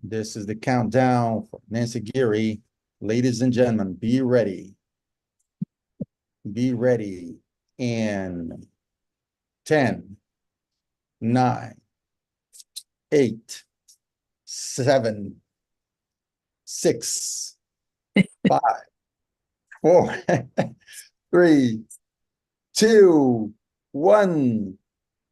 This is the countdown for Nancy Giere. Ladies and gentlemen, be ready. Be ready. In 10, 9, 8, 7, 6, 5, 4, 3, 2, 1.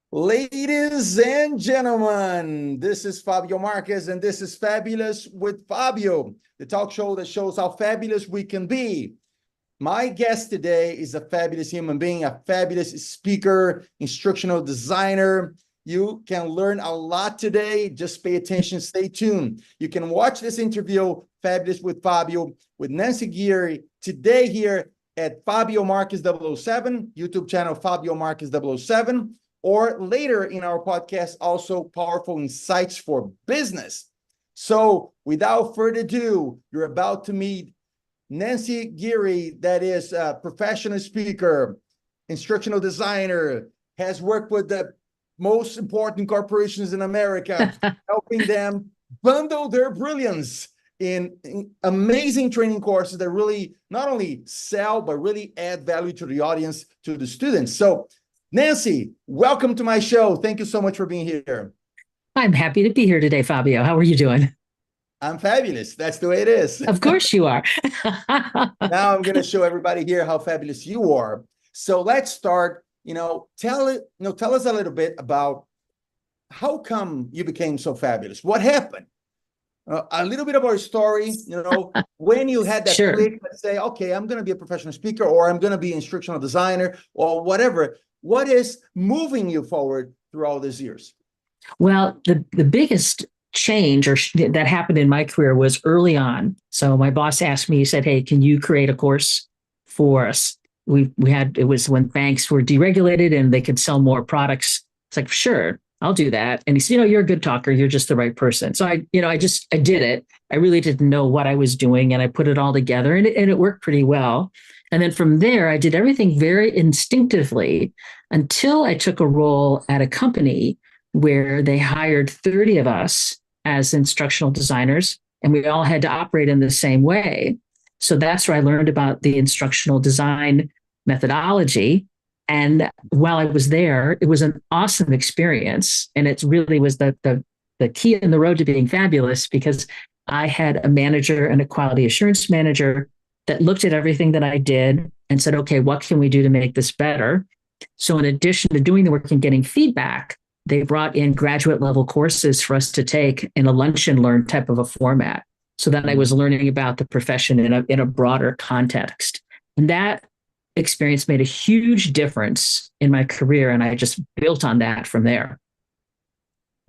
Ladies and gentlemen, this is Fabio Marques, and this is Fabulous with Fabio, the talk show that shows how fabulous we can be. My guest today is a fabulous human being, a fabulous speaker, instructional designer. You can learn a lot today. Just pay attention, stay tuned. You can watch this interview, Fabulous with Fabio, with Nancy Giere, today here at Fabio Marques 007, YouTube channel Fabio Marques 007, or later in our podcast, also Powerful Insights for Business. So without further ado, you're about to meet Nancy Giere, that is a professional speaker, instructional designer, has worked with the most important corporations in America, helping them bundle their brilliance in amazing training courses that really not only sell, but really add value to the audience, to the students. So Nancy, welcome to my show. Thank you so much for being here. I'm happy to be here today, Fabio. How are you doing? I'm fabulous. That's the way it is. Of course you are. Now I'm going to show everybody here how fabulous you are. So let's start, tell us a little bit about how come you became so fabulous? What happened? A little bit of our story, when you had that Sure. click, let's say, okay, I'm going to be a professional speaker, or I'm going to be an instructional designer, or whatever. What is moving you forward through all these years? Well, the biggest change that happened in my career was early on. So my boss asked me, he said, "Hey, can you create a course for us?" It was when banks were deregulated and they could sell more products. It's like, sure, I'll do that. And he said, "You're a good talker. You're just the right person." So I did it. I really didn't know what I was doing, and I put it all together, and it worked pretty well. And then from there, I did everything very instinctively until I took a role at a company where they hired 30 of us as instructional designers, and we all had to operate in the same way. So that's where I learned about the instructional design methodology. And while I was there, it was an awesome experience. And it really was the key in the road to being fabulous, because I had a manager and a quality assurance manager that looked at everything that I did and said, okay, what can we do to make this better? So in addition to doing the work and getting feedback, they brought in graduate level courses for us to take in a lunch and learn type of a format, so that I was learning about the profession in a broader context. And that experience made a huge difference in my career, and I just built on that from there.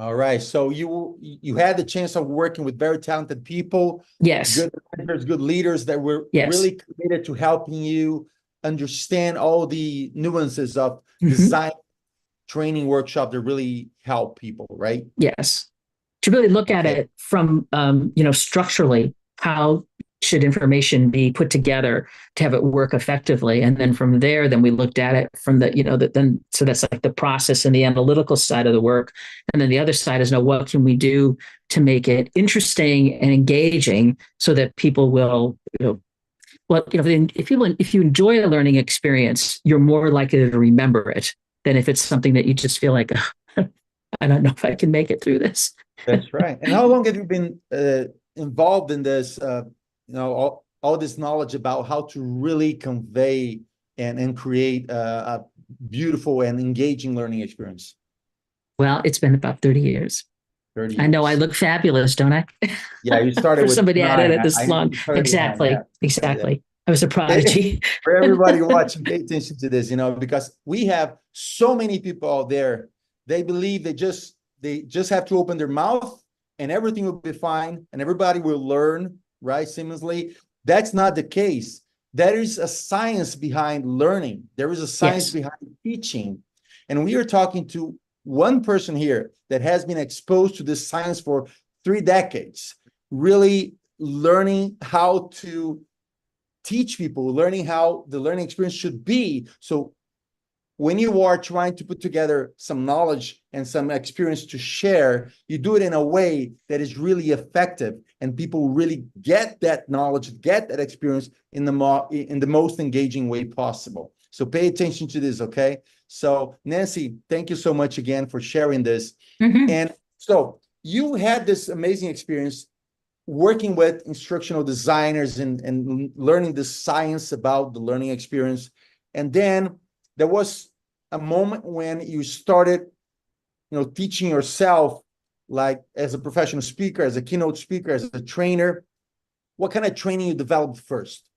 All right. So you had the chance of working with very talented people, Yes. good mentors, good leaders that were Yes. really committed to helping you understand all the nuances of design training workshop that really help people, right? Yes. To really look at it from, structurally, how should information be put together to have it work effectively? And then from there, then we looked at it from the, so that's like the process and the analytical side of the work. And then the other side is, what can we do to make it interesting and engaging so that people will, if you enjoy a learning experience, you're more likely to remember it than if it's something that you just feel like, I don't know if I can make it through this. That's right. And how long have you been involved in this, all this knowledge about how to really convey and create a beautiful and engaging learning experience? Well, it's been about 30 years. 30 years. I know I look fabulous, don't I? Yeah, you started for with somebody nine. at it this long. Exactly. Yeah. Exactly. I was a prodigy. For everybody watching, pay attention to this, because we have so many people out there. They believe they just have to open their mouth and everything will be fine and everybody will learn, right, seamlessly. That's not the case. There is a science behind learning. There is a science behind teaching. And we are talking to one person here that has been exposed to this science for 3 decades, really learning how to teach people, learning how the learning experience should be. So when you are trying to put together some knowledge and some experience to share, you do it in a way that is really effective, and people really get that knowledge, get that experience in the most engaging way possible. So pay attention to this, okay? So Nancy, thank you so much again for sharing this. And so you had this amazing experience working with instructional designers and learning the science about the learning experience. And then there was a moment when you started, teaching yourself, like as a professional speaker, as a keynote speaker, as a trainer. What kind of training you developed first?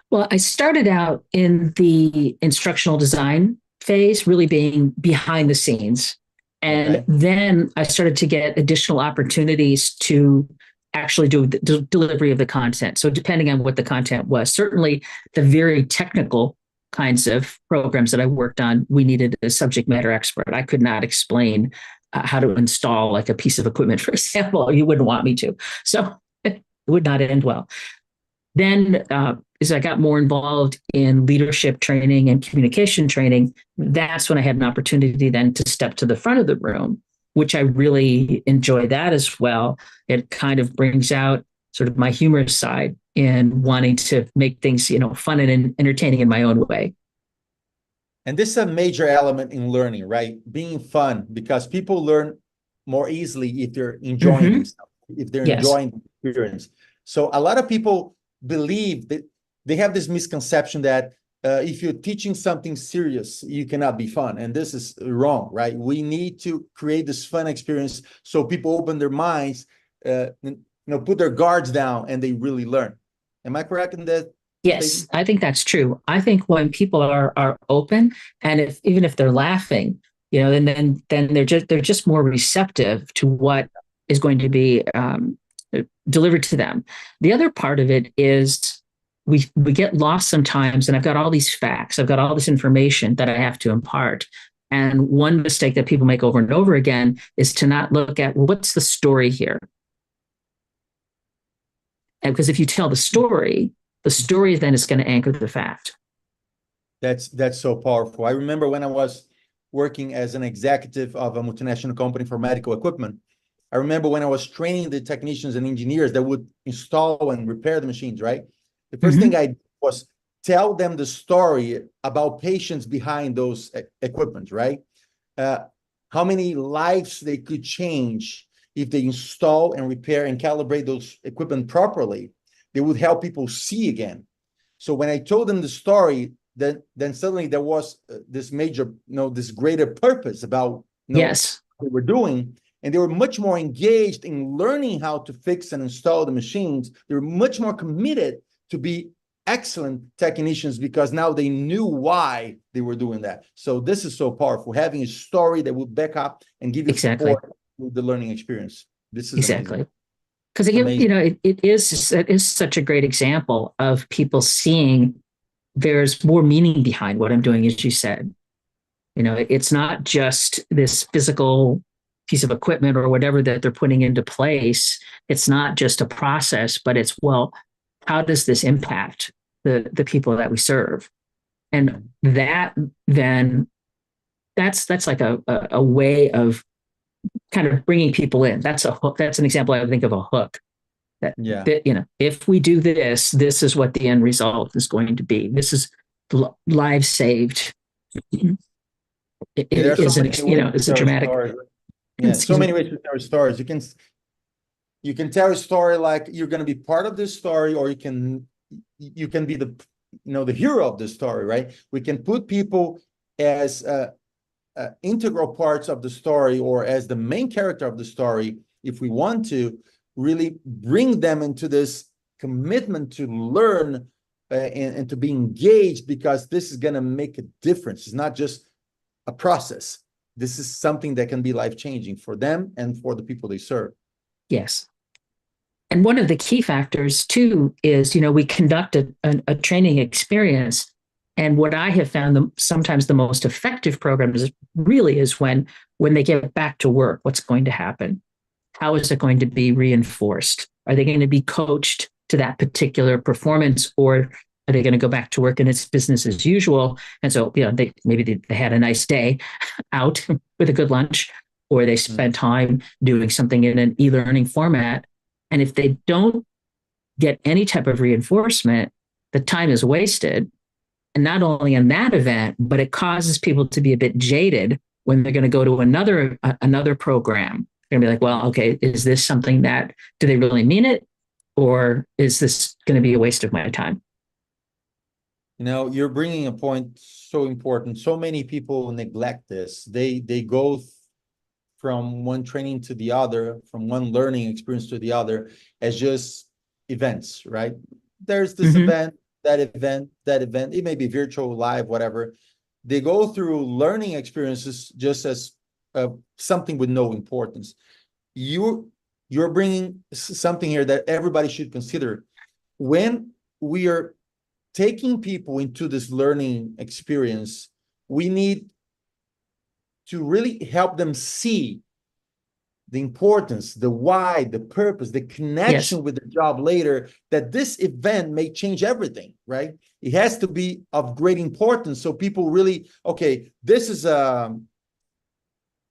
Well, I started out in the instructional design phase, really being behind the scenes. And then I started to get additional opportunities to actually do the delivery of the content. So depending on what the content was, certainly the very technical kinds of programs that I worked on, we needed a subject matter expert. I could not explain how to install like a piece of equipment, for example. You wouldn't want me to. So it would not end well. Then as I got more involved in leadership training and communication training, that's when I had an opportunity then to step to the front of the room, which I really enjoy that as well. It kind of brings out sort of my humorous side and wanting to make things, fun and entertaining in my own way. And this is a major element in learning, right? Being fun, because people learn more easily if they're enjoying themselves, if they're enjoying the experience. So a lot of people believe that they have this misconception that if you're teaching something serious, you cannot be fun. And this is wrong, right? We need to create this fun experience so people open their minds, put their guards down, and they really learn. Am I correct in that? Yes, I think that's true. I think when people are open, and even if they're laughing, then they're just more receptive to what is going to be delivered to them. The other part of it is we get lost sometimes, and I've got all these facts, I've got all this information that I have to impart. And one mistake that people make over and over again is to not look at, well, what's the story here? And because if you tell the story then is going to anchor the fact. That's so powerful. I remember when I was working as an executive of a multinational company for medical equipment. I remember when I was training the technicians and engineers that would install and repair the machines, right? The first thing I did was tell them the story about patients behind those equipment, right? How many lives they could change if they install and repair and calibrate those equipment properly. They would help people see again. So when I told them the story, then suddenly there was this major, this greater purpose about what they were doing. And they were much more engaged in learning how to fix and install the machines. They were much more committed to be excellent technicians because now they knew why they were doing that. So this is so powerful, having a story that would back up and give you support with the learning experience. This is amazing. Because it is such a great example of people seeing there's more meaning behind what I'm doing, as you said. It's not just this physical piece of equipment or whatever that they're putting into place. It's not just a process, but it's, well, how does this impact the people that we serve? And that then that's like a way of kind of bringing people in. That's a hook. That's an example I would think of a hook. That if we do this, this is what the end result is going to be. This is lives saved. It is a dramatic. So many ways to tell stories. You can tell a story like you're going to be part of this story, or you can be the hero of the story, right? We can put people as integral parts of the story or as the main character of the story if we want to really bring them into this commitment to learn and to be engaged, because this is going to make a difference. It's not just a process. This is something that can be life-changing for them and for the people they serve. Yes. And one of the key factors, too, is, we conduct a training experience. And what I have found sometimes the most effective program is when they get back to work, what's going to happen? How is it going to be reinforced? Are they going to be coached to that particular performance, or Are they going to go back to work and it's business as usual? And so, they had a nice day out with a good lunch, or they spent time doing something in an e-learning format. And if they don't get any type of reinforcement, the time is wasted. And not only in that event, but it causes people to be a bit jaded when they're going to go to another program. They're going to be like, well, okay, is this something that, do they really mean it? Or is this going to be a waste of my time? You're bringing a point so important. So many people neglect this. They go from one training to the other, from one learning experience to the other, as just events, right? There's this event, that event, that event. It may be virtual, live, whatever. They go through learning experiences just as something with no importance. You're bringing something here that everybody should consider. When we are taking people into this learning experience, we need to really help them see the importance, the why, the purpose, the connection with the job later, that this event may change everything, right? It has to be of great importance. So people really, okay, this is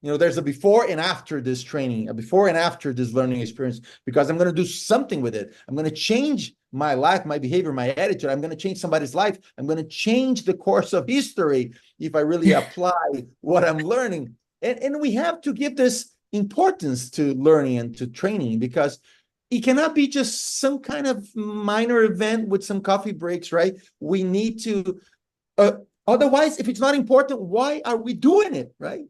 there's a before and after this training, a before and after this learning experience, because I'm going to do something with it. I'm going to change my life, my behavior, my attitude. I'm going to change somebody's life. I'm going to change the course of history if I really apply what I'm learning. And we have to give this importance to learning and to training, because it cannot be just some kind of minor event with some coffee breaks, right? We need to, otherwise, if it's not important, why are we doing it, right?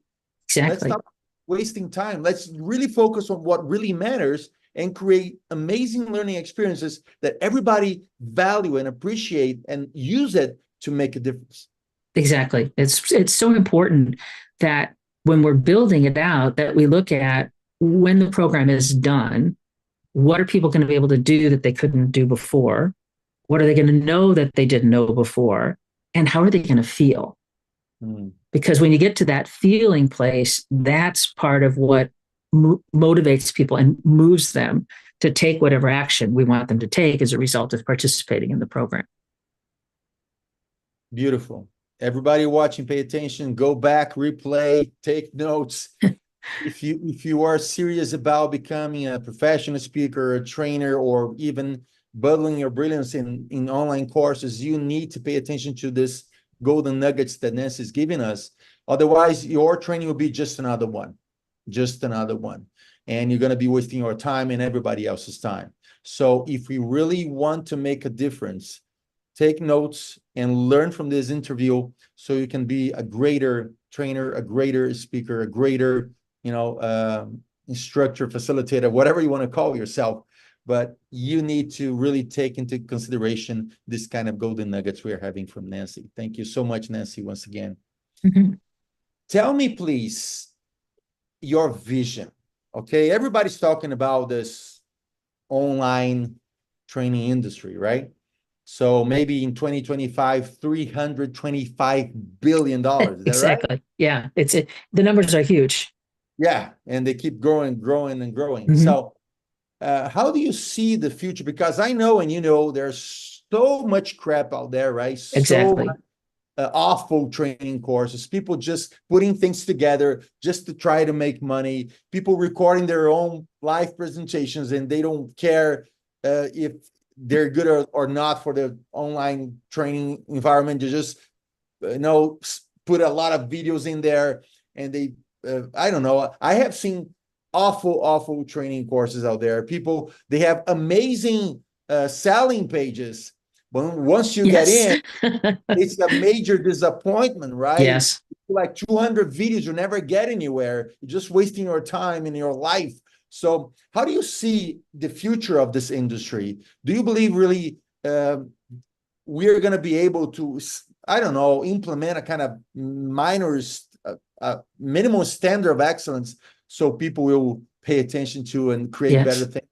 Exactly. Let's stop wasting time. Let's really focus on what really matters and create amazing learning experiences that everybody value and appreciate and use it to make a difference. Exactly. It's so important that when we're building it out, that we look at, when the program is done, what are people going to be able to do that they couldn't do before? What are they going to know that they didn't know before? And how are they going to feel? Because when you get to that feeling place, that's part of what motivates people and moves them to take whatever action we want them to take as a result of participating in the program. Beautiful. Everybody watching, pay attention, go back, replay, take notes. If you are serious about becoming a professional speaker, a trainer, or even building your brilliance in online courses, you need to pay attention to this golden nuggets that Nancy is giving us. Otherwise, your training will be just another one. And you're going to be wasting your time and everybody else's time. So if we really want to make a difference, take notes and learn from this interview so you can be a greater trainer, a greater speaker, a greater, instructor, facilitator, whatever you want to call yourself. But you need to really take into consideration this kind of golden nuggets we are having from Nancy. Thank you so much, Nancy, once again. Tell me, please, your vision. Okay, everybody's talking about this online training industry, right? So maybe in 2025, $325 billion. Is that exactly. Right? Yeah, the numbers are huge. Yeah, and they keep growing and growing. So how do you see the future? Because I know, and there's so much crap out there, right? Exactly. So much awful training courses, people just putting things together just to try to make money, people recording their own live presentations, and they don't care if they're good or not for the online training environment. They just put a lot of videos in there, and they I don't know, I have seen awful training courses out there. People, they have amazing selling pages, but once you get in, it's a major disappointment, right? Yes. Like 200 videos, you never get anywhere. You're just wasting your time in your life. So how do you see the future of this industry? Do you believe really we're going to be able to, I don't know, implement a kind of minimum standard of excellence so people will pay attention to and create better things?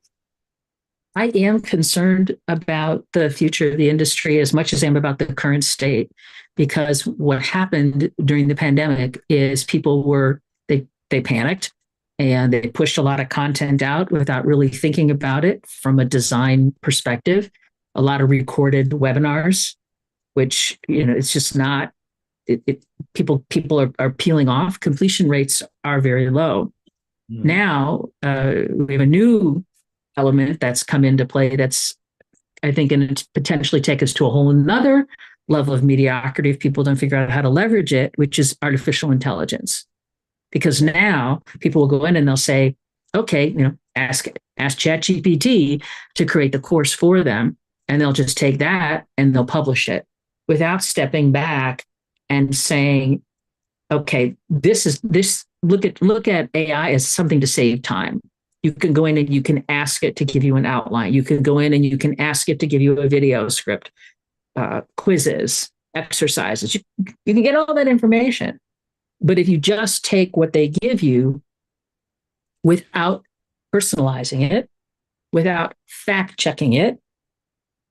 I am concerned about the future of the industry as much as I am about the current state, because what happened during the pandemic is people they panicked and they pushed a lot of content out without really thinking about it from a design perspective. A lot of recorded webinars which, it's just not, people are peeling off. Completion rates are very low. Now, we have a new element that's come into play that's, I think, going to potentially take us to a whole nother level of mediocrity if people don't figure out how to leverage it, which is artificial intelligence. Because now people will go in and they'll say, okay, ask ChatGPT to create the course for them, and they'll just take that and they'll publish it without stepping back and saying, okay, look at AI as something to save time. You can go in and you can ask it to give you an outline. You can go in and you can ask it to give you a video script, quizzes, exercises. You can get all that information. But if you just take what they give you without personalizing it, without fact checking it,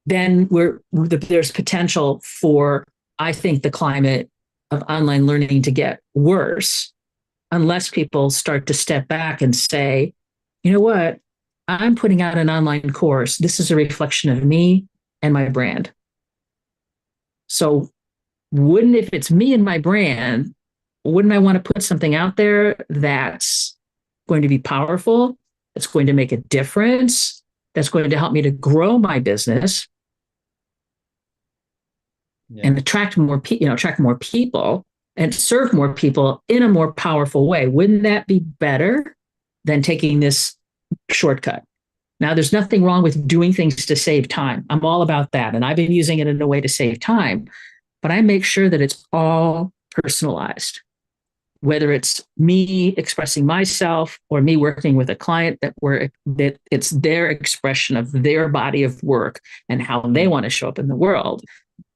then there's potential for, I think, the climate of online learning to get worse unless people start to step back and say, you know what, I'm putting out an online course. This is a reflection of me and my brand. So if it's me and my brand, wouldn't I want to put something out there that's going to be powerful, that's going to make a difference, that's going to help me to grow my business and attract more people and serve more people in a more powerful way? Wouldn't that be better than taking this shortcut? Now, there's nothing wrong with doing things to save time. I'm all about that. And I've been using it in a way to save time, but I make sure that it's all personalized, whether it's me expressing myself or me working with a client that it's their expression of their body of work and how they want to show up in the world.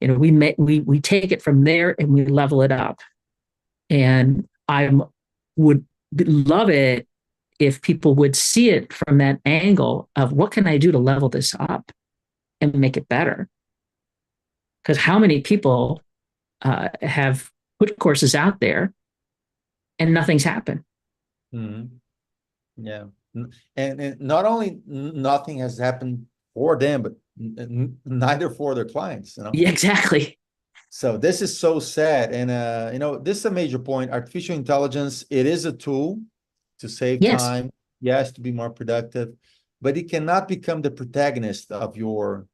We take it from there and we level it up. And I would love it if people would see it from that angle of what can I do to level this up and make it better? Because how many people have put courses out there and nothing's happened? Mm-hmm. Yeah. And not only nothing has happened for them, but neither for their clients. Yeah, exactly. So this is so sad. And, this is a major point. Artificial intelligence, it is a tool to save time. Yes, to be more productive, but it cannot become the protagonist of your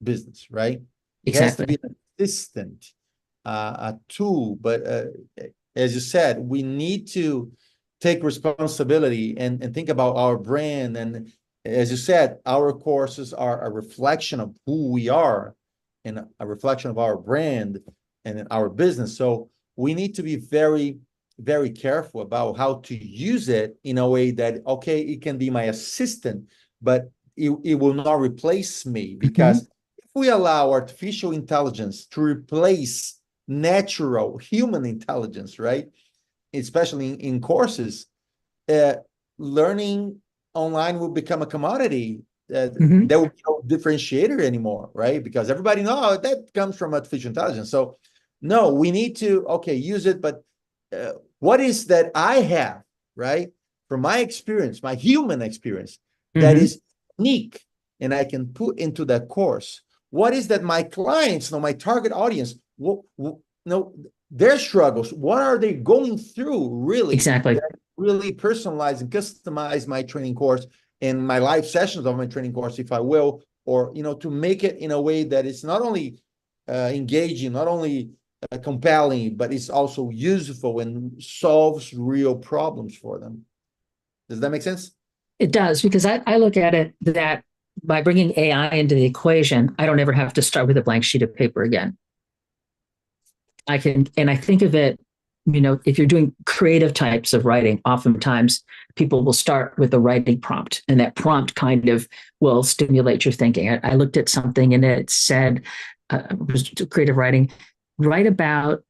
business, right? It has to be an assistant, a tool. But as you said, we need to take responsibility and think about our brand. And as you said, our courses are a reflection of who we are and a reflection of our brand and our business. So we need to be very, very careful about how to use it in a way that, okay, it can be my assistant, but it will not replace me. Because if we allow artificial intelligence to replace natural human intelligence, right, especially in courses, learning online will become a commodity. There will be no differentiator anymore, right? Because everybody knows that comes from artificial intelligence. So no, we need to, use it, but what is that I have, right, from my experience, my human experience, that is unique and I can put into that course? What is that my clients, my target audience, their struggles, what are they going through, really? Exactly. Really personalize and customize my training course and my live sessions of my training course, if I will, or, to make it in a way that it's not only engaging, not only compelling, but it's also useful and solves real problems for them. Does that make sense? It does, because I look at it that by bringing AI into the equation, I don't ever have to start with a blank sheet of paper again. I think of it, if you're doing creative types of writing, oftentimes people will start with a writing prompt, and that prompt kind of will stimulate your thinking. I looked at something and it said, creative writing, write about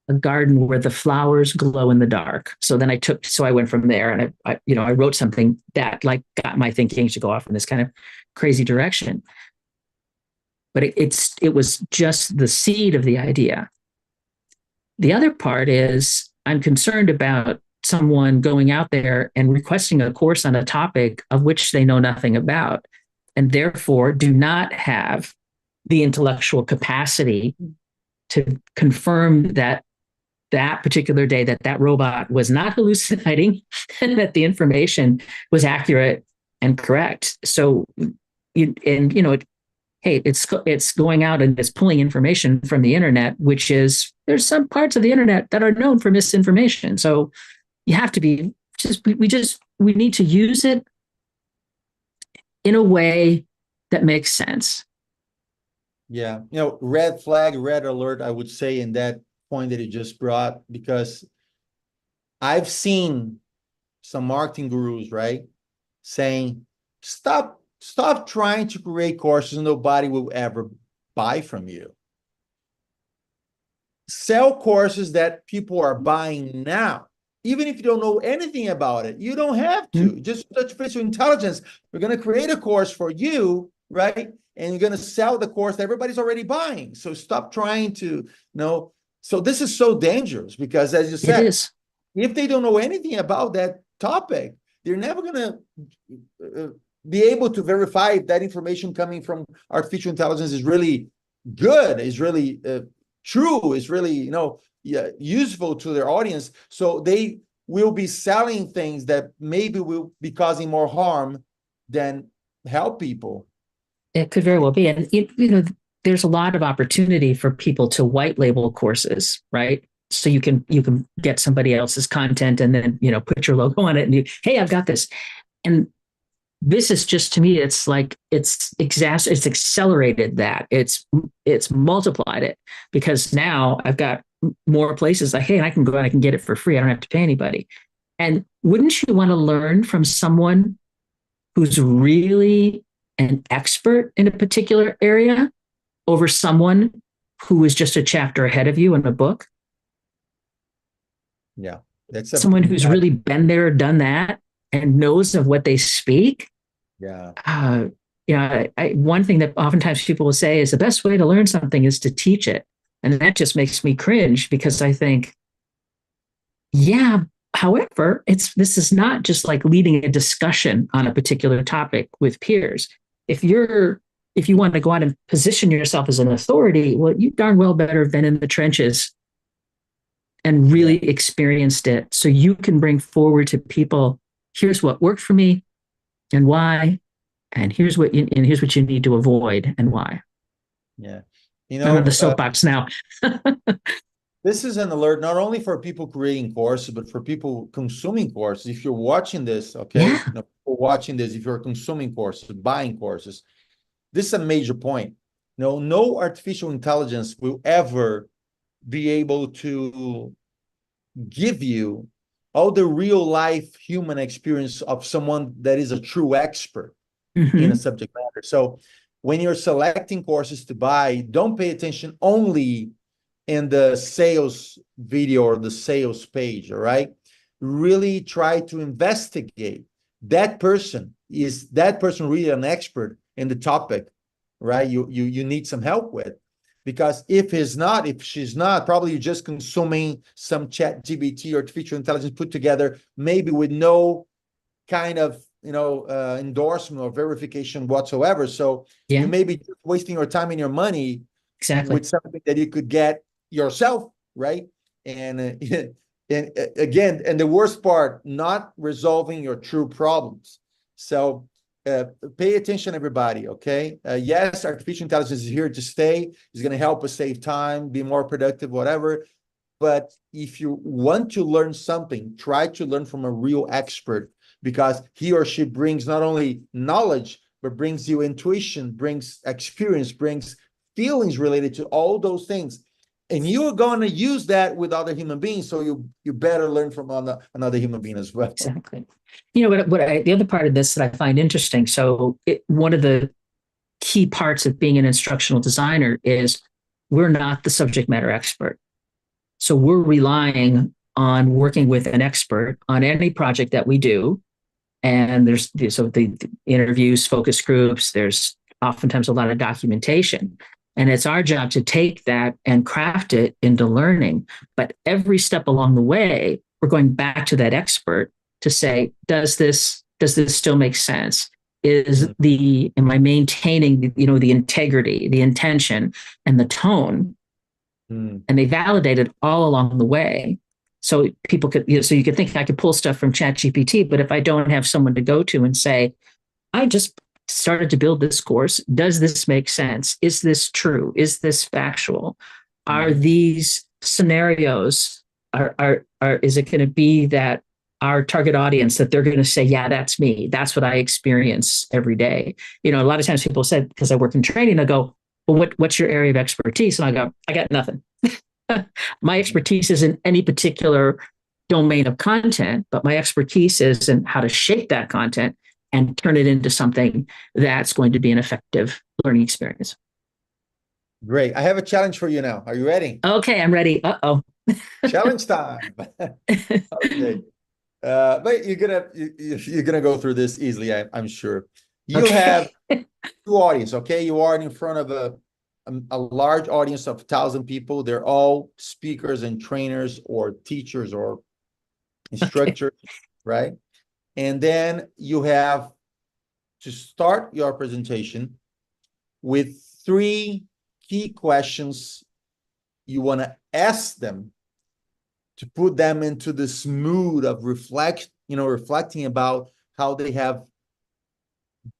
a garden where the flowers glow in the dark. So then I went from there, and I wrote something that got my thinking to go off in this kind of crazy direction. But it was just the seed of the idea. The other part is I'm concerned about someone going out there and requesting a course on a topic of which they know nothing about, and therefore do not have the intellectual capacity to confirm that particular day that robot was not hallucinating and that the information was accurate and correct. So, hey, it's going out and it's pulling information from the internet, which is, there's some parts of the internet that are known for misinformation. So you have to be we need to use it in a way that makes sense. Yeah. Red flag, red alert, I would say, in that point that you just brought, because I've seen some marketing gurus, right, saying, stop trying to create courses nobody will ever buy from you. Sell courses that people are buying now. Even if you don't know anything about it, you don't have to. Just artificial intelligence. We're going to create a course for you, right? And you're going to sell the course that everybody's already buying. So stop trying to, So this is so dangerous because, as you said, if they don't know anything about that topic, they're never going to be able to verify if that information coming from artificial intelligence is really good, is really true, is really, useful to their audience. So they will be selling things that maybe will be causing more harm than help people. It could very well be. And, there's a lot of opportunity for people to white label courses, right? So you can get somebody else's content and then, put your logo on it and hey, I've got this. And this is just, to me, it's like, it's accelerated that. It's multiplied it, because now I've got more places like, hey, I can go and I can get it for free. I don't have to pay anybody. And wouldn't you want to learn from someone who's really an expert in a particular area over someone who is just a chapter ahead of you in a book? Yeah. That's someone who's really been there, done that, and knows of what they speak. Yeah. One thing that oftentimes people will say is the best way to learn something is to teach it. And that just makes me cringe, because I think, yeah, however, this is not just like leading a discussion on a particular topic with peers. If you want to go out and position yourself as an authority, well, you darn well better have been in the trenches and really experienced it. So you can bring forward to people, here's what worked for me and why, and here's what you need to avoid and why. Yeah. I'm on the soapbox now. This is an alert not only for people creating courses, but for people consuming courses. If you're watching this, okay, if you're consuming courses, buying courses, this is a major point. No artificial intelligence will ever be able to give you all the real life human experience of someone that is a true expert in a subject matter. So when you're selecting courses to buy, don't pay attention only in the sales video or the sales page, all right? Really try to investigate that person. Is that person really an expert in the topic, right? You need some help with. Because if she's not, probably you're just consuming some chat GBT, artificial intelligence put together, maybe with no kind of endorsement or verification whatsoever. So you may be wasting your time and your money with something that you could get yourself, right? And again, and the worst part, not resolving your true problems. So pay attention, everybody, okay? Yes, artificial intelligence is here to stay. It's going to help us save time, be more productive, whatever. But if you want to learn something, try to learn from a real expert, because he or she brings not only knowledge, but brings you intuition, brings experience, brings feelings related to all those things. And you're going to use that with other human beings, so you better learn from another human being as well. Exactly. The other part of this that I find interesting, so one of the key parts of being an instructional designer is we're not the subject matter expert. So we're relying on working with an expert on any project that we do. And there's the interviews, focus groups, there's oftentimes a lot of documentation. And it's our job to take that and craft it into learning. But every step along the way, we're going back to that expert to say, does this still make sense? Am I maintaining the integrity, the intention, and the tone Mm. and they validate it all along the way. So people could, so you could think I could pull stuff from ChatGPT, but if I don't have someone to go to and say, I just started to build this course. Does this make sense? Is this true? Is this factual? Are these scenarios, is it going to be that our target audience that they're going to say, yeah, that's me. That's what I experience every day. A lot of times people said, because I work in training, I go, well, what's your area of expertise? And I go, I got nothing. My expertise isn't any particular domain of content, but my expertise is in how to shape that content and turn it into something that's going to be an effective learning experience. Great. I have a challenge for you now. Are you ready? Okay, I'm ready. Uh-oh. Challenge time. Okay. But you're gonna go through this easily, I'm sure. You have two audience, okay? You are in front of a large audience of 1,000 people. They're all speakers and trainers or teachers or instructors, right? And then you have to start your presentation with 3 key questions you want to ask them to put them into this mood of reflecting about how they have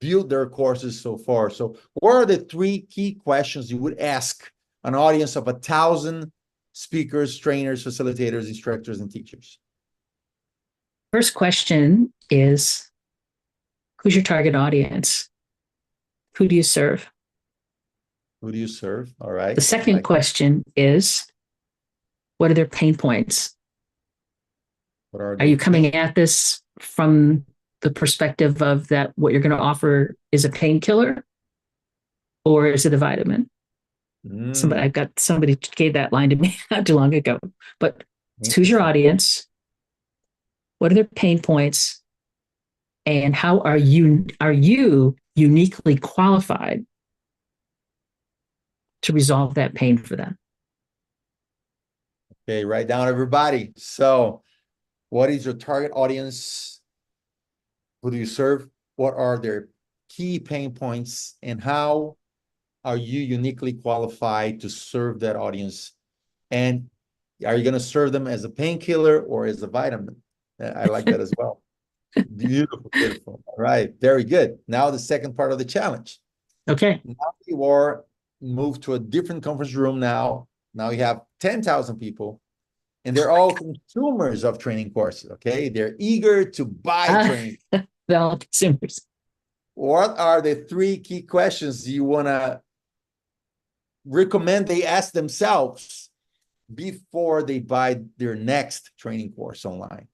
built their courses so far. So what are the 3 key questions you would ask an audience of 1,000 speakers, trainers, facilitators, instructors, and teachers? First question is, who's your target audience? Who do you serve? Who do you serve? All right. The second question is, what are their pain points? Are you coming at this from the perspective of that what you're going to offer is a painkiller, or is it a vitamin? Somebody gave that line to me not too long ago. But who's your audience? What are their pain points? And how are you uniquely qualified to resolve that pain for them? Okay, write down, everybody. So what is your target audience? Who do you serve? What are their key pain points? And how are you uniquely qualified to serve that audience? And are you going to serve them as a painkiller or as a vitamin? I like that as well. Beautiful, beautiful. All right, very good. Now the second part of the challenge. Okay. Now you are moved to a different conference room now. Now you have 10,000 people, and they're all consumers of training courses, okay? They're eager to buy training. They're all consumers. What are the 3 key questions you want to recommend they ask themselves before they buy their next training course online?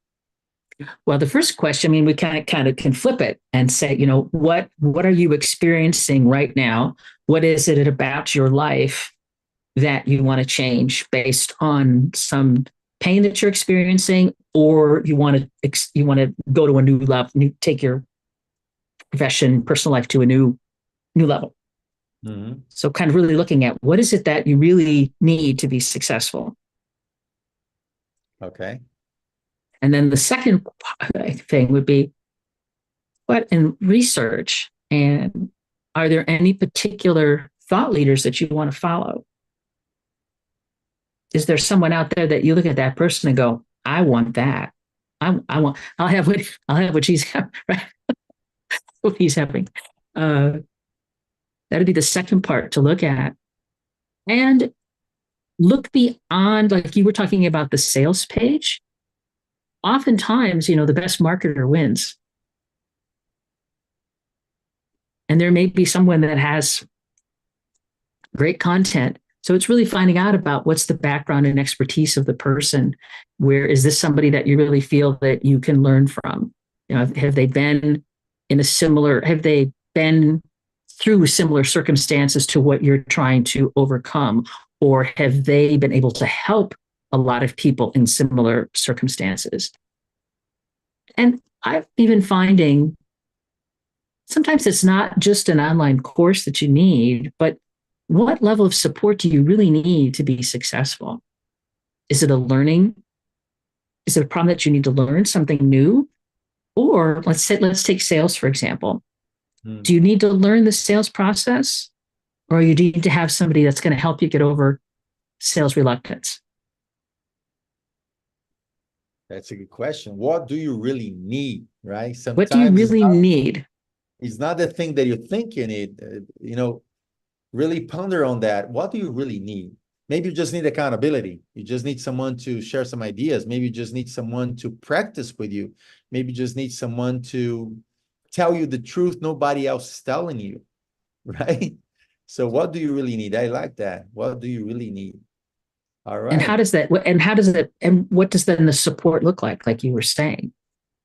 Well, the first question, we kind of can flip it and say, what are you experiencing right now? What is it about your life that you want to change based on some pain that you're experiencing, or you want to go to a new level, take your profession, personal life to a new level. Mm-hmm. So kind of really looking at what is it that you really need to be successful. Okay. And then the second thing would be, what in research, and are there any particular thought leaders that you want to follow? Is there someone out there that you look at that person and go, I want that. I'll have what she's having, right? What he's having. That'd be the second part to look at. And look beyond, like you were talking about the sales page. Oftentimes, the best marketer wins. And there may be someone that has great content. So it's really finding out about what's the background and expertise of the person. Where is this somebody that you really feel that you can learn from? Have they been through similar circumstances to what you're trying to overcome? Or have they been able to help a lot of people in similar circumstances? And I've been finding sometimes it's not just an online course that you need, but what level of support do you really need to be successful? Is it a problem that you need to learn something new? Or let's take sales, for example. Do you need to learn the sales process? Or you need to have somebody that's going to help you get over sales reluctance? That's a good question. What do you really need, right? What do you Sometimes really need? it's not the thing that you think you need. Really ponder on that. What do you really need? Maybe you just need accountability. You just need someone to share some ideas. Maybe you just need someone to practice with you. Maybe you just need someone to tell you the truth nobody else is telling you, right? So what do you really need? I like that. What do you really need? All And how right. does that, and how does it, and what does then the support look like you were saying?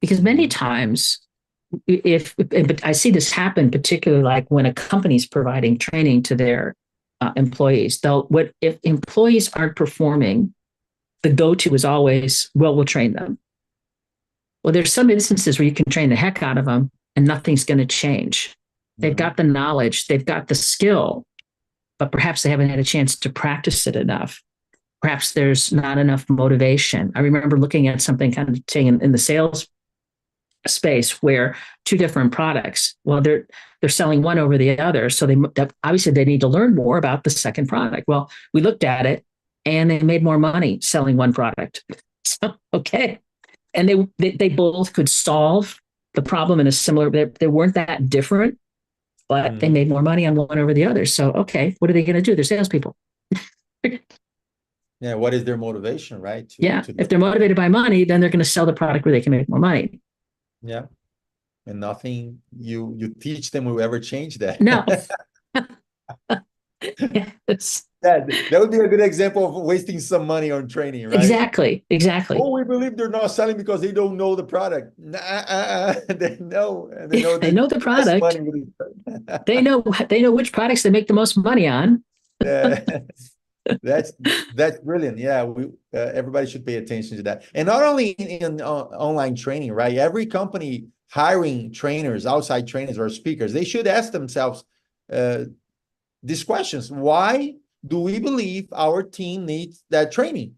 Because many times, but I see this happen, particularly like when a company's providing training to their employees. What if employees aren't performing, the go-to is always, well, we'll train them. Well, there's some instances where you can train the heck out of them and nothing's going to change. They've got the knowledge, they've got the skill, but perhaps they haven't had a chance to practice it enough. Perhaps there's not enough motivation. I remember looking at something kind of saying in the sales space where two different products, well, they're selling one over the other, so they obviously they need to learn more about the second product. Well, we looked at it and they made more money selling one product. So okay, and they both could solve the problem in a similar, they weren't that different, but they made more money on one over the other. So okay, what are they going to do? They're salespeople. Yeah, what is their motivation, right? If they're motivated by money, then they're going to sell the product where they can make more money. Yeah. And nothing you teach them will ever change that. No. Yes. That would be a good example of wasting some money on training, right? Exactly. Oh, we believe they're not selling because they don't know the product. They know, and they know They know the product. They know which products they make the most money on. That's brilliant. Yeah, everybody should pay attention to that. And not only in online training, right? Every company hiring trainers, outside trainers or speakers, they should ask themselves these questions. Why do we believe our team needs that training?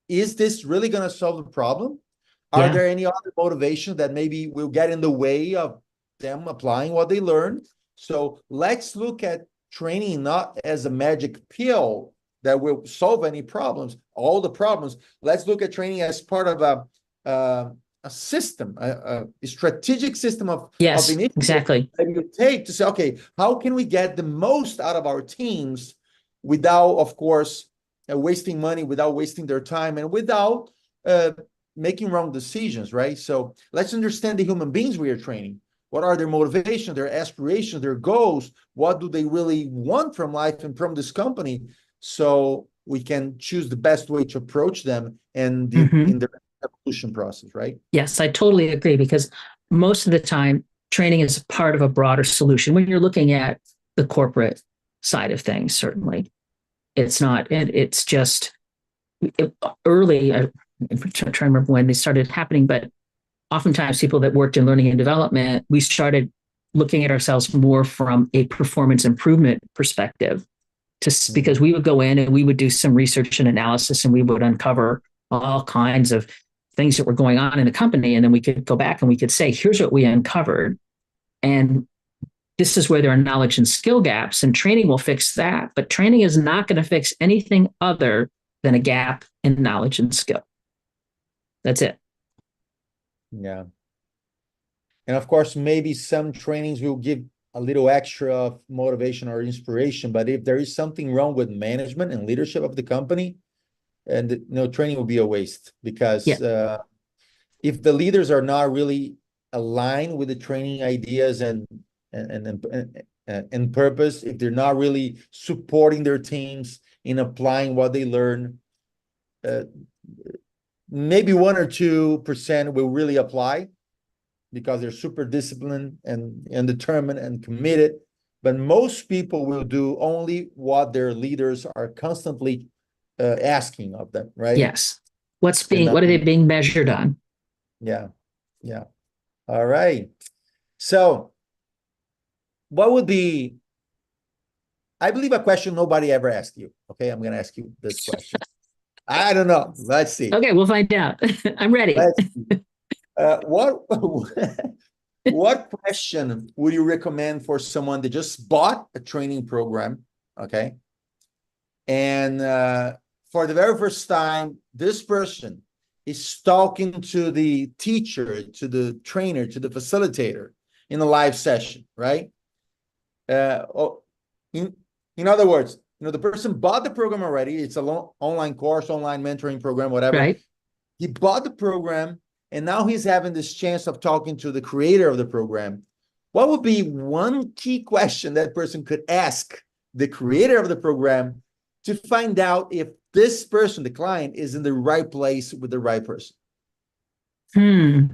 Is this really going to solve the problem? Are there any other motivations that maybe will get in the way of them applying what they learned? So let's look at training not as a magic pill that will solve any problems, all the problems. Let's look at training as part of a system, a strategic system of initiatives exactly. that you take to say, okay, how can we get the most out of our teams without, of course, wasting money, without wasting their time, and without making wrong decisions, right? So let's understand the human beings we are training. What are their motivations, their aspirations, their goals? What do they really want from life and from this company? So we can choose the best way to approach them and in their evolution process, right? Yes, I totally agree, because most of the time training is part of a broader solution. When you're looking at the corporate side of things, certainly it's not, it's just early. I'm trying to remember when they started happening, but oftentimes people that worked in learning and development, we started looking at ourselves more from a performance improvement perspective, because we would go in and we would do some research and analysis, and we would uncover all kinds of things that were going on in the company. And then we could go back and we could say, here's what we uncovered. And this is where there are knowledge and skill gaps, and training will fix that. But training is not going to fix anything other than a gap in knowledge and skill. That's it. Yeah. And of course, maybe some trainings will give a little extra motivation or inspiration, but if there is something wrong with management and leadership of the company, and training will be a waste, because if the leaders are not really aligned with the training ideas and purpose, if they're not really supporting their teams in applying what they learn, maybe 1 or 2% will really apply because they're super disciplined and determined and committed. But most people will do only what their leaders are constantly asking of them, right? Yes. What are they being measured on? Yeah. Yeah. All right. So what would be, I believe, a question nobody ever asked you. Okay, I'm going to ask you this question. I don't know. Let's see. Okay, we'll find out. I'm ready. What question would you recommend for someone that just bought a training program, okay, And for the very first time, this person is talking to the teacher, to the trainer, to the facilitator in a live session, right? In other words, the person bought the program already. It's a online course, online mentoring program, whatever. Right. He bought the program, and now he's having this chance of talking to the creator of the program. What would be one key question that person could ask the creator of the program to find out if this person, the client, is in the right place with the right person? I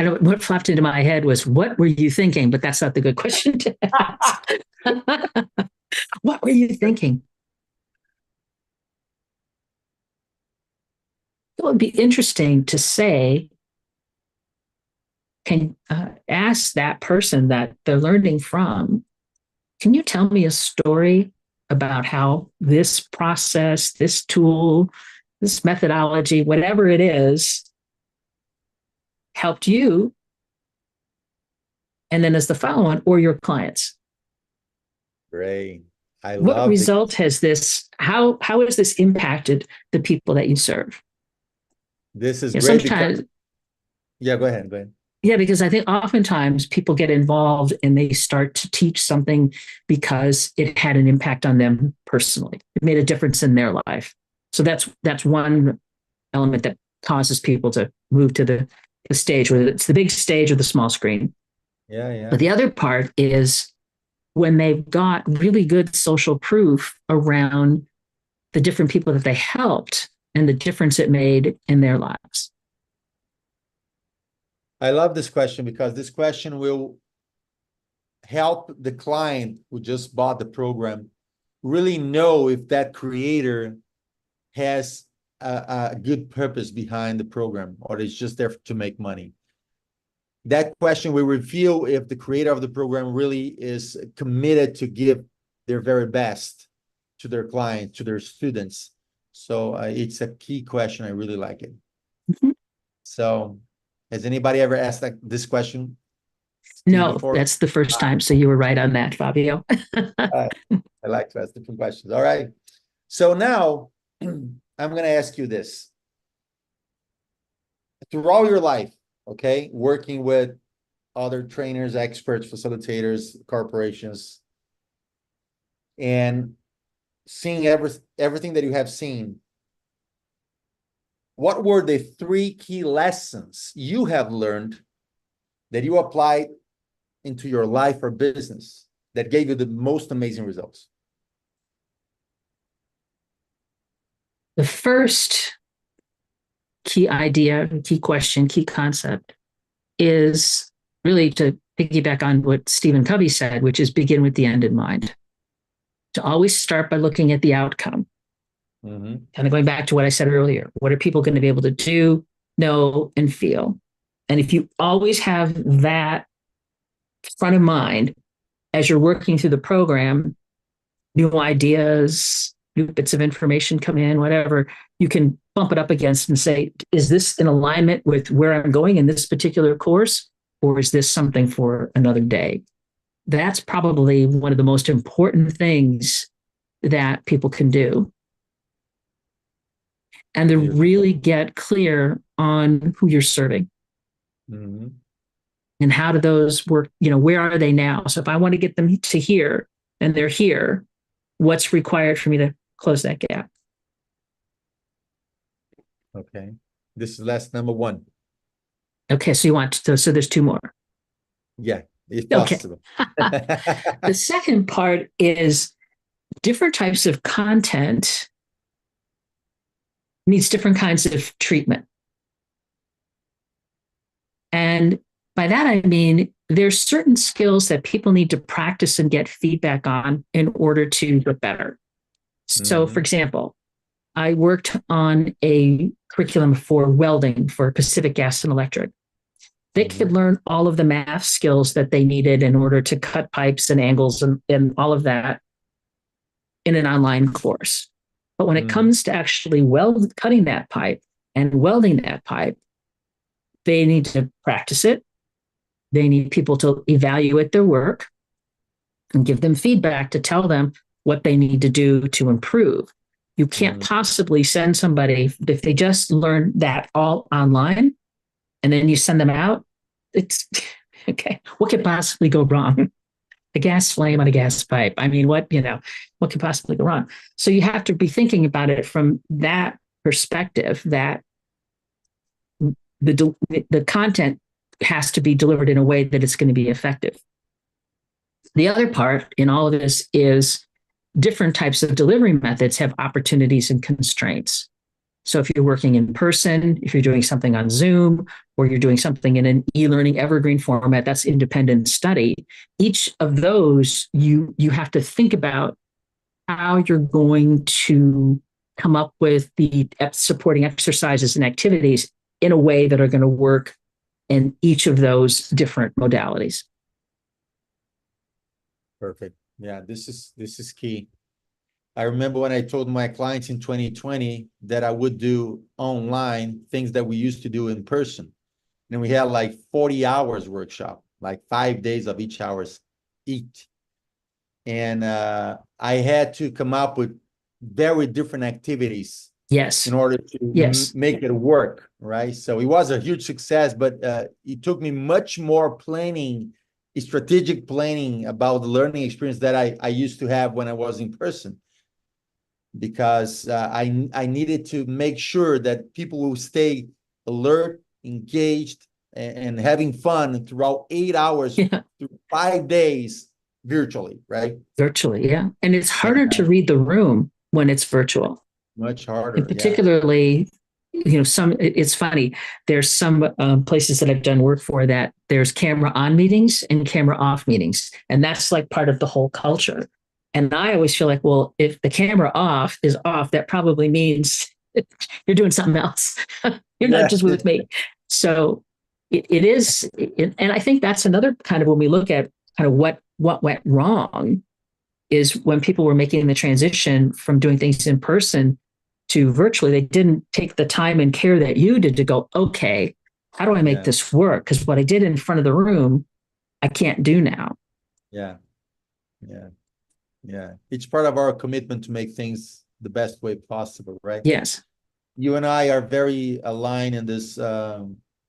don't, what popped into my head was, what were you thinking? But that's not the good question to ask. What were you thinking? It would be interesting to say, can ask that person that they're learning from, can you tell me a story about how this process, this tool, this methodology, whatever it is, helped you? And then as the follow-on, or your clients. Great. What result has this, how has this impacted the people that you serve? This is great. Sometimes, yeah, go ahead. Yeah, because I think oftentimes people get involved and they start to teach something because it had an impact on them personally. It made a difference in their life. So that's one element that causes people to move to the stage, whether it's the big stage or the small screen. Yeah. But the other part is when they've got really good social proof around the different people that they helped and the difference it made in their lives. I love this question because this question will help the client who just bought the program really know if that creator has a good purpose behind the program or it's just there to make money. That question will reveal if the creator of the program really is committed to give their very best to their clients, to their students. So it's a key question. I really like it. Mm-hmm. So has anybody ever asked this question? No, that's the first time. So you were right on that, Fabio. I like to ask different questions. All right. So now I'm going to ask you this. Throughout your life, okay, working with other trainers, experts, facilitators, corporations, and seeing everything that you have seen, what were the 3 key lessons you have learned that you applied into your life or business that gave you the most amazing results? The first key idea, key question, key concept is really to piggyback on what Stephen Covey said, which is begin with the end in mind. To always start by looking at the outcome. Mm-hmm. Kind of going back to what I said earlier, what are people going to be able to do, know, and feel? And if you always have that front of mind as you're working through the program, new ideas, new bits of information come in, whatever, you can bump it up against and say, is this in alignment with where I'm going in this particular course? Or is this something for another day? That's probably one of the most important things that people can do. And to really get clear on who you're serving. Mm-hmm. And how do those work? Where are they now? So if I want to get them to here and they're here, what's required for me to close that gap? Okay. This is lesson number 1. Okay. So you want to, so there's 2 more. Yeah, if possible. Okay. The second part is different types of content needs different kinds of treatment. And by that, I mean, there's certain skills that people need to practice and get feedback on in order to get better. So, for example, I worked on a curriculum for welding for Pacific Gas and Electric. They could learn all of the math skills that they needed in order to cut pipes and angles and all of that in an online course. But when it comes to actually cutting that pipe and welding that pipe, they need to practice it. They need people to evaluate their work and give them feedback to tell them, what they need to do to improve. You can't possibly send somebody, if they just learn that all online and then you send them out, it's okay. What could possibly go wrong? A gas flame on a gas pipe. I mean, what could possibly go wrong? So you have to be thinking about it from that perspective, that the content has to be delivered in a way that it's going to be effective. The other part in all of this is different types of delivery methods have opportunities and constraints. So if you're working in person, if you're doing something on Zoom, or you're doing something in an e-learning evergreen format, that's independent study. Each of those, you have to think about how you're going to come up with the supporting exercises and activities in a way that are going to work in each of those different modalities. Perfect. Yeah, this is key. I remember when I told my clients in 2020 that I would do online things that we used to do in person. And we had like 40 hours workshop, like 5 days of each hours each. And I had to come up with very different activities. Yes. In order to make it work, right? So it was a huge success, but it took me much more planning, strategic planning about the learning experience that I used to have when I was in person. Because I needed to make sure that people will stay alert, engaged, and having fun throughout 8 hours, through 5 days virtually, right? Virtually, yeah. And it's harder to read the room when it's virtual. Much harder. And particularly, it's funny. There's some places that I've done work for that there's camera on meetings and camera off meetings. And that's like part of the whole culture. And I always feel like, well, if the camera off is off, that probably means you're doing something else. You're not just with me. So it is. And I think that's another kind of, when we look at kind of what went wrong, is when people were making the transition from doing things in person to virtually, they didn't take the time and care that you did to go, okay, how do I make this work? Because what I did in front of the room, I can't do now. Yeah. It's part of our commitment to make things the best way possible, right? Yes. You and I are very aligned in this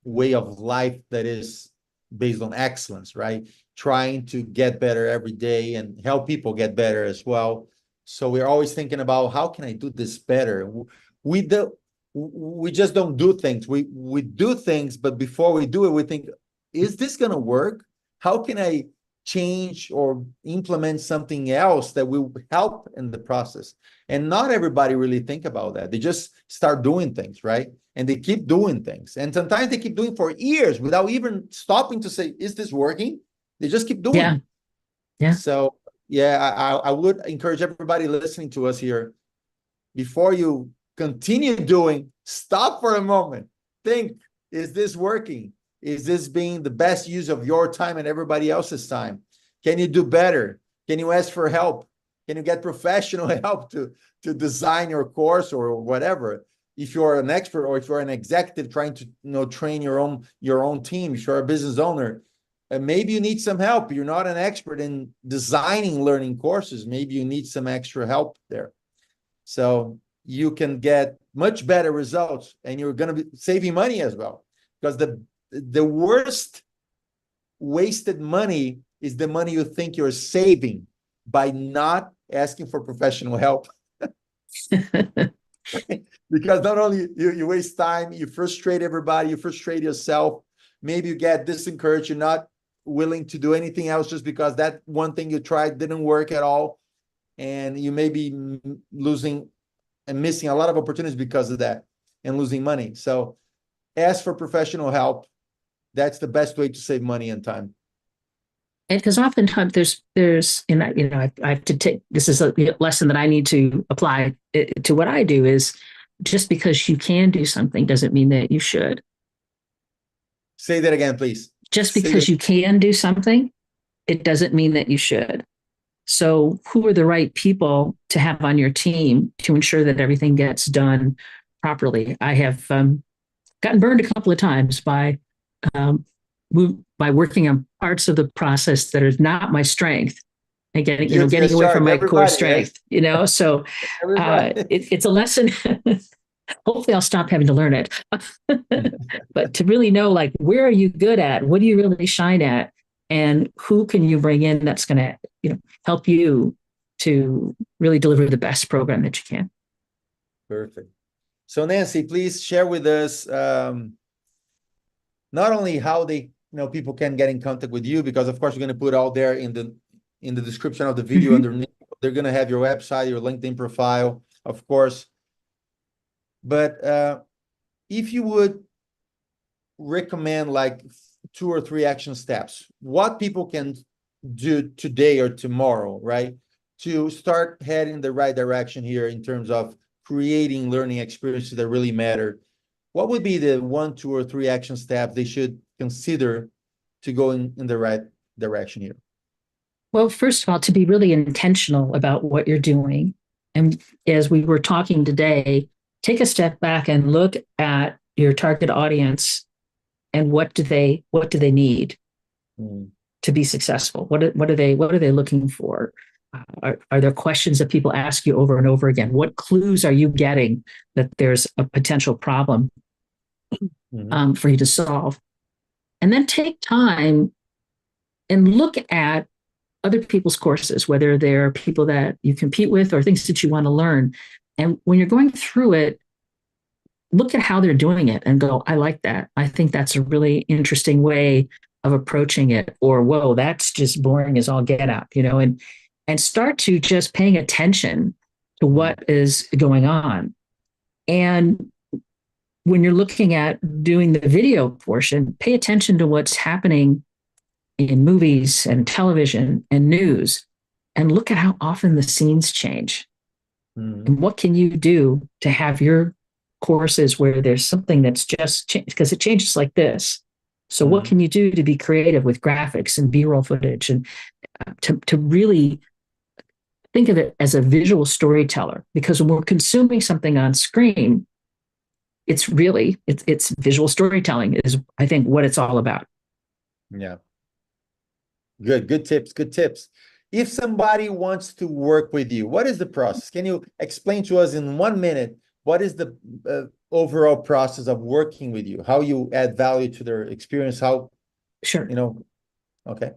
way of life that is based on excellence, right? Trying to get better every day and help people get better as well. So we're always thinking about, how can I do this better? We just don't do things. We do things, but before we do it, we think, is this going to work? How can I change or implement something else that will help in the process? And not everybody really think about that. They just start doing things, right? And they keep doing things. And sometimes they keep doing for years without even stopping to say, is this working? They just keep doing. Yeah. So I would encourage everybody listening to us here, before you continue doing, stop for a moment. Think, is this working? Is this being the best use of your time and everybody else's time? Can you do better? Can you ask for help? Can you get professional help to design your course or whatever? If you're an expert, or if you're an executive trying to train your own team, if you're a business owner, maybe you need some help. You're not an expert in designing learning courses. Maybe you need some extra help there. So you can get much better results, and you're going to be saving money as well. Because the worst wasted money is the money you think you're saving by not asking for professional help. Because not only you waste time, you frustrate everybody, you frustrate yourself. Maybe you get disencouraged. You're not willing to do anything else just because that one thing you tried didn't work at all. And you may be losing and missing a lot of opportunities because of that, and losing money. So ask for professional help. That's the best way to save money and time. And because oftentimes there's I have to take, this is a lesson that I need to apply to what I do, is just because you can do something doesn't mean that you should. Say that again, please. Just because you can do something, it doesn't mean that you should. So who are the right people to have on your team to ensure that everything gets done properly? I have gotten burned a couple of times by working on parts of the process that is not my strength, and getting, Guilty getting as away from charged, my core everybody, right? strength, So Everybody. it's a lesson. Hopefully I'll stop having to learn it. But to really know, like, where are you good at? What do you really shine at? And who can you bring in that's going to, help you to really deliver the best program that you can. Perfect. So Nancy, please share with us not only how they, people can get in contact with you, because of course we're going to put out there in the description of the video underneath. They're going to have your website, your LinkedIn profile, of course. But if you would recommend like 2 or 3 action steps, what people can do today or tomorrow, right, to start heading the right direction here in terms of creating learning experiences that really matter, what would be the 1, 2, or 3 action steps they should consider to go in the right direction here? Well, first of all, to be really intentional about what you're doing. And as we were talking today, take a step back and look at your target audience and what do they need to be successful? What are they looking for? Are there questions that people ask you over and over again? What clues are you getting that there's a potential problem for you to solve? And then take time and look at other people's courses, whether they're people that you compete with or things that you want to learn. And when you're going through it, look at how they're doing it and go, I like that. I think that's a really interesting way of approaching it. Or, whoa, that's just boring as all get out, and start to just paying attention to what is going on. And when you're looking at doing the video portion, pay attention to what's happening in movies and television and news, and look at how often the scenes change. And what can you do to have your courses where there's something that's just changed, because it changes like this. So what can you do to be creative with graphics and B-roll footage, and to really think of it as a visual storyteller? Because when we're consuming something on screen, it's visual storytelling is, I think, what it's all about. Yeah. Good tips. If somebody wants to work with you, what is the process? Can you explain to us in 1 minute, what is the overall process of working with you? How you add value to their experience? How, Sure. Okay.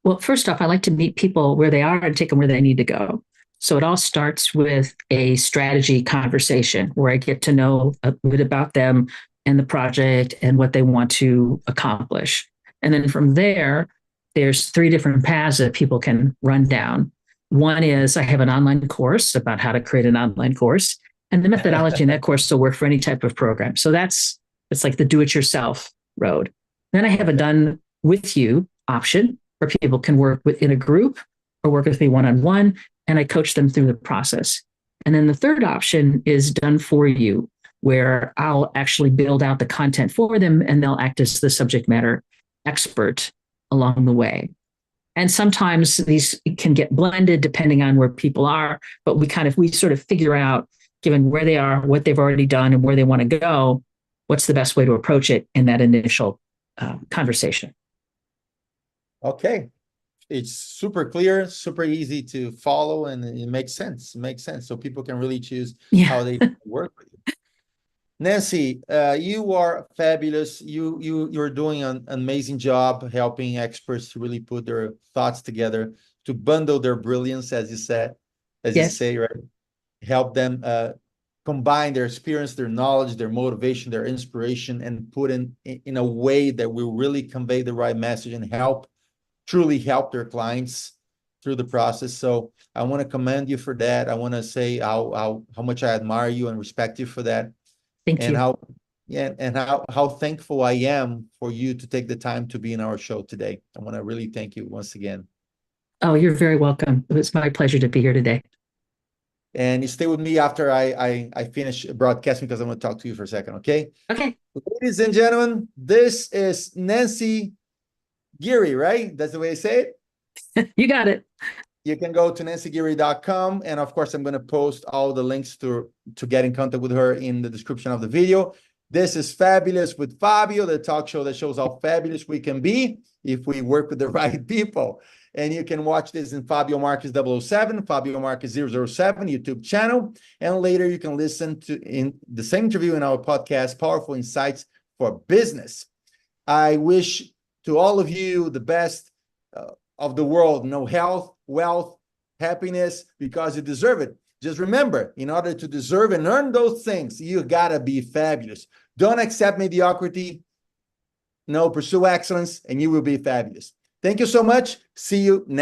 Well, first off, I like to meet people where they are and take them where they need to go. So it all starts with a strategy conversation where I get to know a bit about them and the project and what they want to accomplish. And then from there, there's 3 different paths that people can run down. One is I have an online course about how to create an online course, and the methodology in that course will work for any type of program. So it's like the do-it-yourself road. Then I have a done with you option where people can work within a group or work with me one-on-one, and I coach them through the process. And then the third option is done for you, where I'll actually build out the content for them and they'll act as the subject matter expert along the way. And sometimes these can get blended depending on where people are, but we sort of figure out, given where they are, what they've already done, and where they want to go, what's the best way to approach it in that initial conversation. Okay. It's super clear, super easy to follow, and it makes sense. So people can really choose how they work with you. Nancy, you are fabulous. You're doing an amazing job helping experts to really put their thoughts together, to bundle their brilliance, as you said, you say, right? Help them combine their experience, their knowledge, their motivation, their inspiration, and put in a way that will really convey the right message and truly help their clients through the process. So I want to commend you for that. I want to say how much I admire you and respect you for that. Thank you. How thankful I am for you to take the time to be in our show today. I want to really thank you once again. Oh, you're very welcome. It was my pleasure to be here today. And you stay with me after I finish broadcasting, because I want to talk to you for a second, okay? Okay. Ladies and gentlemen, this is Nancy Giere, right? That's the way I say it? You got it. You can go to nancygiere.com, and of course, I'm going to post all the links to get in contact with her in the description of the video. This is Fabulous with Fabio, the talk show that shows how fabulous we can be if we work with the right people. And you can watch this in Fabio Marques 007, Fabio Marques 007 YouTube channel. And later you can listen to in the same interview in our podcast, Powerful Insights for Business. I wish to all of you the best of the world, health, wealth, happiness, because you deserve it. Just remember, in order to deserve and earn those things, you gotta be fabulous. Don't accept mediocrity. No, pursue excellence, and you will be fabulous. Thank you so much. See you next.